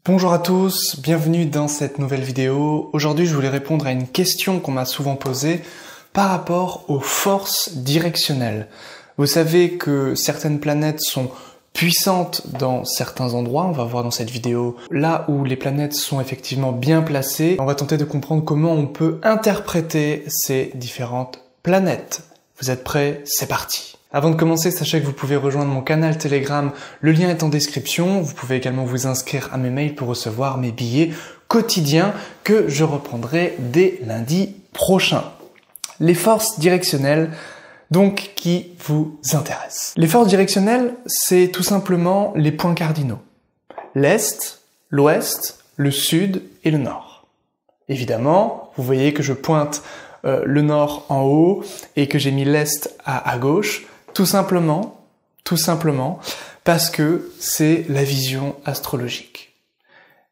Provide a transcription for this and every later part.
Bonjour à tous, bienvenue dans cette nouvelle vidéo. Aujourd'hui, je voulais répondre à une question qu'on m'a souvent posée par rapport aux forces directionnelles. Vous savez que certaines planètes sont puissantes dans certains endroits, on va voir dans cette vidéo là où les planètes sont effectivement bien placées. On va tenter de comprendre comment on peut interpréter ces différentes planètes. Vous êtes prêts? C'est parti! Avant de commencer, sachez que vous pouvez rejoindre mon canal Telegram, le lien est en description. Vous pouvez également vous inscrire à mes mails pour recevoir mes billets quotidiens que je reprendrai dès lundi prochain. Les forces directionnelles, donc, qui vous intéressent. Les forces directionnelles, c'est tout simplement les points cardinaux. L'Est, l'Ouest, le Sud et le Nord. Évidemment, vous voyez que je pointe le Nord en haut et que j'ai mis l'Est à gauche. Tout simplement, parce que c'est la vision astrologique.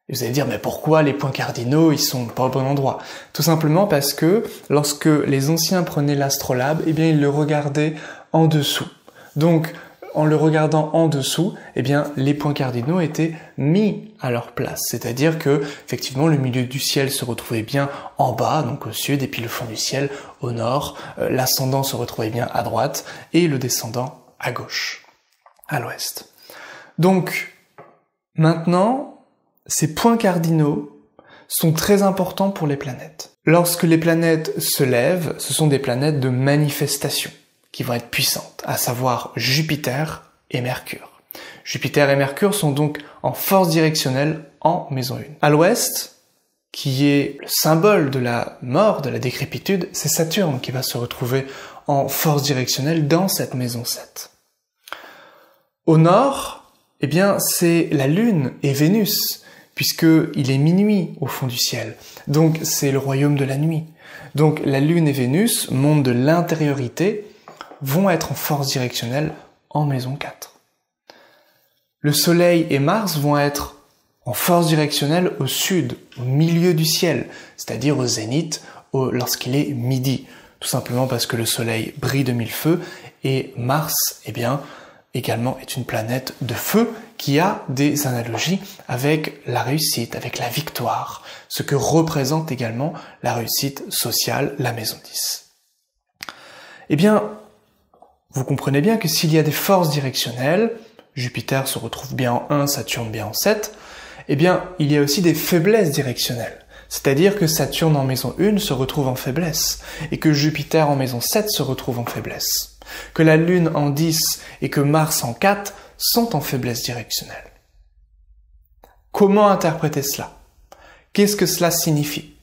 Et vous allez dire, mais pourquoi les points cardinaux, ils sont pas au bon endroit? Tout simplement parce que lorsque les anciens prenaient l'astrolabe, eh bien, ils le regardaient en dessous. Donc, en le regardant en dessous, eh bien, les points cardinaux étaient mis à leur place. C'est-à-dire que, effectivement, le milieu du ciel se retrouvait bien en bas, donc au sud, et puis le fond du ciel au nord. L'ascendant se retrouvait bien à droite, et le descendant à gauche, à l'ouest. Donc, maintenant, ces points cardinaux sont très importants pour les planètes. Lorsque les planètes se lèvent, ce sont des planètes de manifestation qui vont être puissantes, à savoir Jupiter et Mercure. Jupiter et Mercure sont donc en force directionnelle en maison 1. À l'ouest, qui est le symbole de la mort, de la décrépitude, c'est Saturne qui va se retrouver en force directionnelle dans cette maison 7. Au nord, eh bien, c'est la Lune et Vénus, puisqu'il est minuit au fond du ciel. Donc, c'est le royaume de la nuit. Donc, la Lune et Vénus, monde de l'intériorité, vont être en force directionnelle en maison 4. Le Soleil et Mars vont être en force directionnelle au sud, au milieu du ciel, c'est-à-dire au zénith, lorsqu'il est midi. Tout simplement parce que le Soleil brille de mille feux et Mars, eh bien, également est une planète de feu qui a des analogies avec la réussite, avec la victoire, ce que représente également la réussite sociale, la maison 10. Eh bien, vous comprenez bien que s'il y a des forces directionnelles, Jupiter se retrouve bien en 1, Saturne bien en 7, eh bien, il y a aussi des faiblesses directionnelles. C'est-à-dire que Saturne en maison 1 se retrouve en faiblesse, et que Jupiter en maison 7 se retrouve en faiblesse. Que la Lune en 10 et que Mars en 4 sont en faiblesse directionnelle. Comment interpréter cela? Qu'est-ce que cela signifie?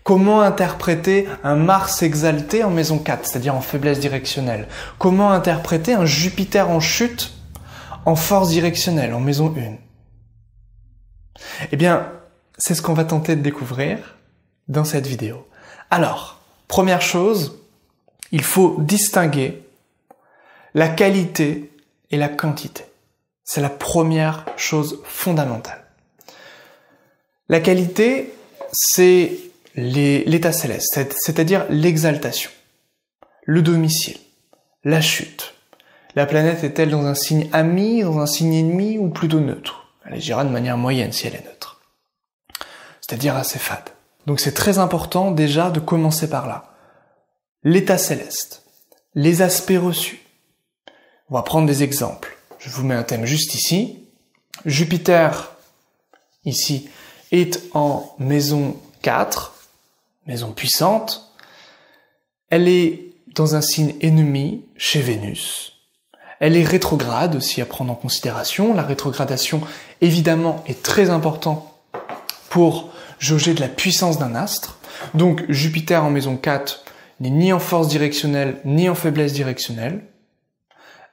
Comment interpréter un Mars exalté en maison 4, c'est-à-dire en faiblesse directionnelle? Comment interpréter un Jupiter en chute en force directionnelle, en maison 1? Eh bien, c'est ce qu'on va tenter de découvrir dans cette vidéo. Alors, première chose, il faut distinguer la qualité et la quantité. C'est la première chose fondamentale. La qualité, c'est l'état céleste, c'est-à-dire l'exaltation, le domicile, la chute. La planète est-elle dans un signe ami, dans un signe ennemi ou plutôt neutre? Elle agira de manière moyenne si elle est neutre, c'est-à-dire assez fade. Donc c'est très important déjà de commencer par là. L'état céleste, les aspects reçus. On va prendre des exemples. Je vous mets un thème juste ici. Jupiter, ici, est en maison 4, maison puissante, elle est dans un signe ennemi chez Vénus. Elle est rétrograde aussi à prendre en considération. La rétrogradation, évidemment, est très importante pour jauger de la puissance d'un astre. Donc Jupiter en maison 4 n'est ni en force directionnelle, ni en faiblesse directionnelle.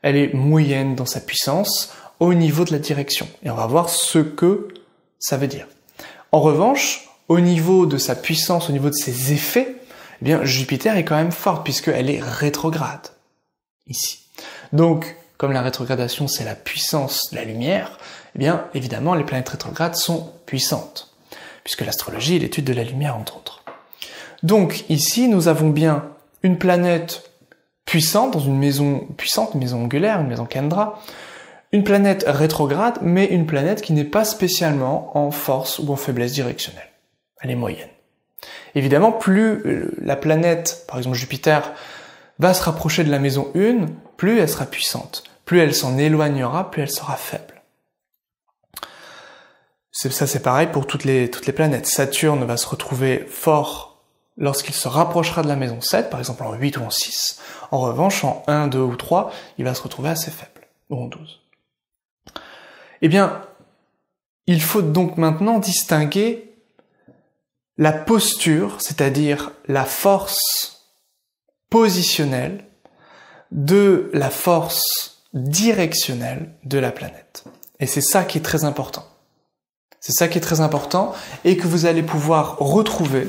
Elle est moyenne dans sa puissance au niveau de la direction. Et on va voir ce que ça veut dire. En revanche, au niveau de sa puissance, au niveau de ses effets, eh bien, Jupiter est quand même forte puisqu'elle est rétrograde, ici. Donc, comme la rétrogradation, c'est la puissance de la lumière, eh bien, évidemment, les planètes rétrogrades sont puissantes, puisque l'astrologie est l'étude de la lumière, entre autres. Donc, ici, nous avons bien une planète puissante, dans une maison puissante, une maison angulaire, une maison Kendra, Une planète rétrograde, mais une planète qui n'est pas spécialement en force ou en faiblesse directionnelle. Elle est moyenne. Évidemment, plus la planète, par exemple Jupiter, va se rapprocher de la maison 1, plus elle sera puissante. Plus elle s'en éloignera, plus elle sera faible. Ça c'est pareil pour toutes les planètes. Saturne va se retrouver fort lorsqu'il se rapprochera de la maison 7, par exemple en 8 ou en 6. En revanche, en 1, 2 ou 3, il va se retrouver assez faible, ou en 12. Eh bien, il faut donc maintenant distinguer la posture, c'est-à-dire la force positionnelle, de la force directionnelle de la planète. Et c'est ça qui est très important. C'est ça qui est très important et que vous allez pouvoir retrouver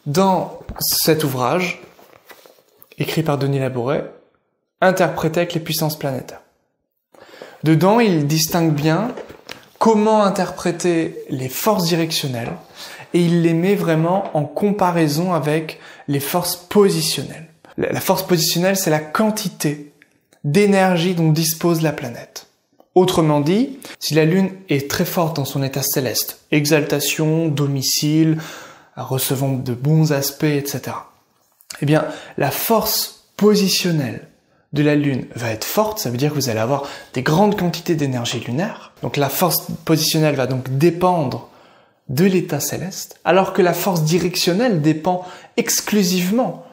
dans cet ouvrage, écrit par Denis Labouré, Interpréter avec les puissances planétaires. Dedans, il distingue bien comment interpréter les forces directionnelles et il les met vraiment en comparaison avec les forces positionnelles. La force positionnelle, c'est la quantité d'énergie dont dispose la planète. Autrement dit, si la Lune est très forte dans son état céleste, exaltation, domicile, recevant de bons aspects, etc., eh bien, la force positionnelle de la Lune va être forte, ça veut dire que vous allez avoir des grandes quantités d'énergie lunaire. Donc la force positionnelle va donc dépendre de l'état céleste, alors que la force directionnelle dépend exclusivement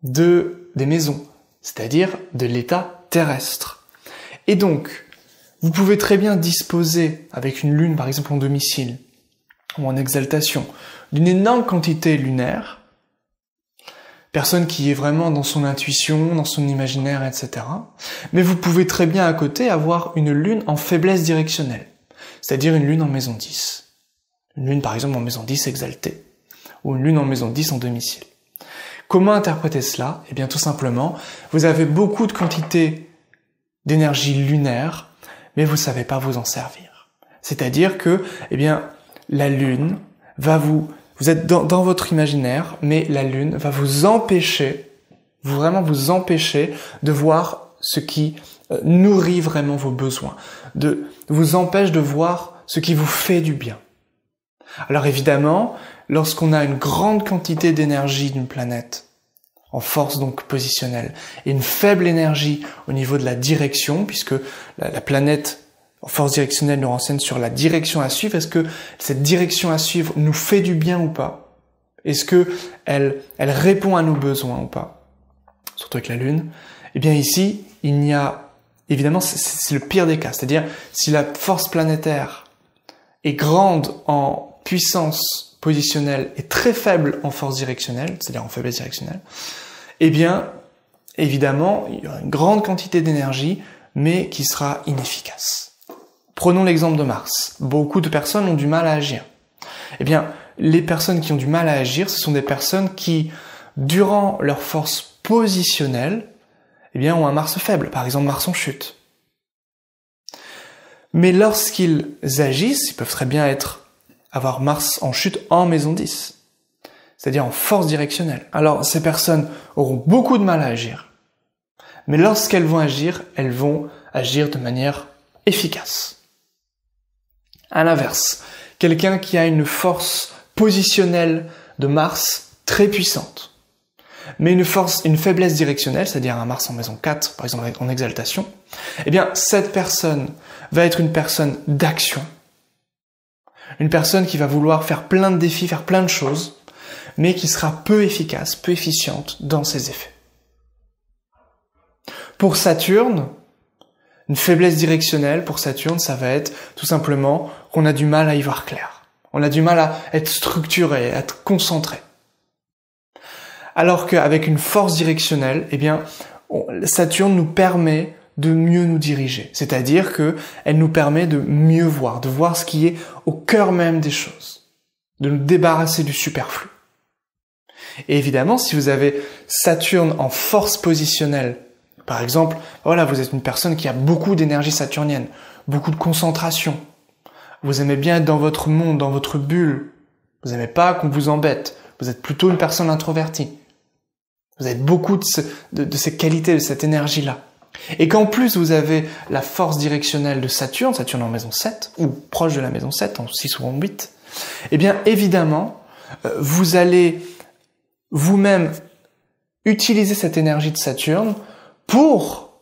des maisons, c'est-à-dire de l'état terrestre. Et donc, vous pouvez très bien disposer, avec une Lune par exemple en domicile, ou en exaltation, d'une énorme quantité lunaire, personne qui est vraiment dans son intuition, dans son imaginaire, etc. Mais vous pouvez très bien à côté avoir une Lune en faiblesse directionnelle, c'est-à-dire une Lune en maison 10. Une Lune par exemple en maison 10 exaltée, ou une Lune en maison 10 en domicile. Comment interpréter cela? Eh bien tout simplement, vous avez beaucoup de quantité d'énergie lunaire, mais vous ne savez pas vous en servir. C'est-à-dire que, eh bien, la Lune va vous êtes dans votre imaginaire, mais la Lune va vous empêcher, vraiment vous empêcher de voir ce qui nourrit vraiment vos besoins, vous empêche de voir ce qui vous fait du bien. Alors évidemment, lorsqu'on a une grande quantité d'énergie d'une planète, en force donc positionnelle, et une faible énergie au niveau de la direction, puisque la planète en force directionnelle nous renseigne sur la direction à suivre. Est-ce que cette direction à suivre nous fait du bien ou pas? Est-ce que elle répond à nos besoins ou pas? Surtout avec la Lune. Eh bien ici, il n'y a... Évidemment, c'est le pire des cas. C'est-à-dire, si la force planétaire est grande en puissance positionnelle et très faible en force directionnelle, c'est-à-dire en faiblesse directionnelle, eh bien, évidemment, il y aura une grande quantité d'énergie, mais qui sera inefficace. Prenons l'exemple de Mars. Beaucoup de personnes ont du mal à agir. Eh bien, les personnes qui ont du mal à agir, ce sont des personnes qui, durant leur force positionnelle, eh bien, ont un Mars faible. Par exemple, Mars en chute. Mais lorsqu'ils agissent, ils peuvent très bien avoir Mars en chute en maison 10. C'est-à-dire en force directionnelle. Alors, ces personnes auront beaucoup de mal à agir. Mais lorsqu'elles vont agir de manière efficace. À l'inverse, quelqu'un qui a une force positionnelle de Mars très puissante, mais une faiblesse directionnelle, c'est-à-dire un Mars en maison 4, par exemple en exaltation, eh bien, cette personne va être une personne d'action. Une personne qui va vouloir faire plein de défis, faire plein de choses, mais qui sera peu efficace, peu efficiente dans ses effets. Pour Saturne, une faiblesse directionnelle pour Saturne, ça va être tout simplement qu'on a du mal à y voir clair. On a du mal à être structuré, à être concentré. Alors qu'avec une force directionnelle, eh bien, Saturne nous permet de mieux nous diriger. C'est-à-dire qu'elle nous permet de mieux voir, de voir ce qui est au cœur même des choses, de nous débarrasser du superflu. Et évidemment, si vous avez Saturne en force positionnelle, par exemple, voilà, vous êtes une personne qui a beaucoup d'énergie saturnienne, beaucoup de concentration. Vous aimez bien être dans votre monde, dans votre bulle. Vous n'aimez pas qu'on vous embête. Vous êtes plutôt une personne introvertie. Vous avez beaucoup de ces qualités, de cette énergie-là. et qu'en plus vous avez la force directionnelle de Saturne, Saturne en maison 7, ou proche de la maison 7, en 6 ou en 8, eh bien évidemment, vous allez vous-même utiliser cette énergie de Saturne pour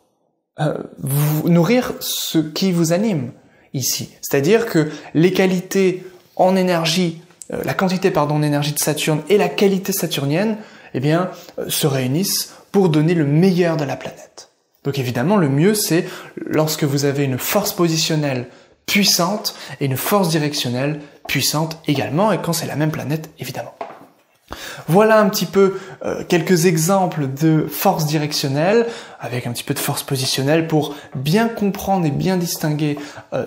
vous nourrir ce qui vous anime ici. C'est-à-dire que les qualités en énergie, la quantité en énergie de Saturne et la qualité saturnienne, eh bien, se réunissent pour donner le meilleur de la planète. Donc évidemment, le mieux, c'est lorsque vous avez une force positionnelle puissante et une force directionnelle puissante également, et quand c'est la même planète, évidemment. Voilà un petit peu quelques exemples de force directionnelle avec un petit peu de force positionnelle pour bien comprendre et bien distinguer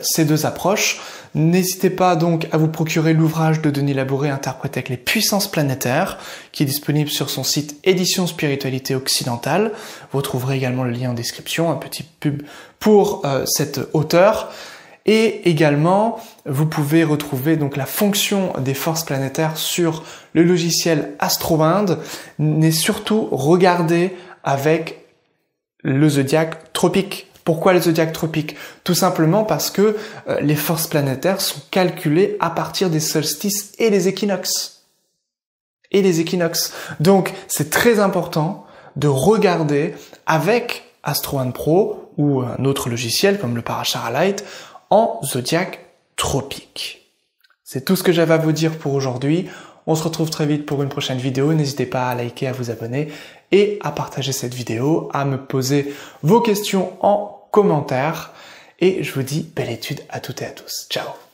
ces deux approches. N'hésitez pas donc à vous procurer l'ouvrage de Denis Labouré interprété avec les puissances planétaires qui est disponible sur son site Édition Spiritualité Occidentale. Vous trouverez également le lien en description, un petit pub pour cet auteur. Et également, vous pouvez retrouver donc la fonction des forces planétaires sur le logiciel AstroInd, mais surtout regardez avec le zodiaque tropique. Pourquoi le zodiaque tropique? Tout simplement parce que les forces planétaires sont calculées à partir des solstices et des équinoxes. Donc, c'est très important de regarder avec AstroInd Pro ou un autre logiciel comme le Parashara Lite en zodiaque tropique. C'est tout ce que j'avais à vous dire pour aujourd'hui. On se retrouve très vite pour une prochaine vidéo. N'hésitez pas à liker, à vous abonner et à partager cette vidéo, à me poser vos questions en commentaire. Et je vous dis belle étude à toutes et à tous. Ciao!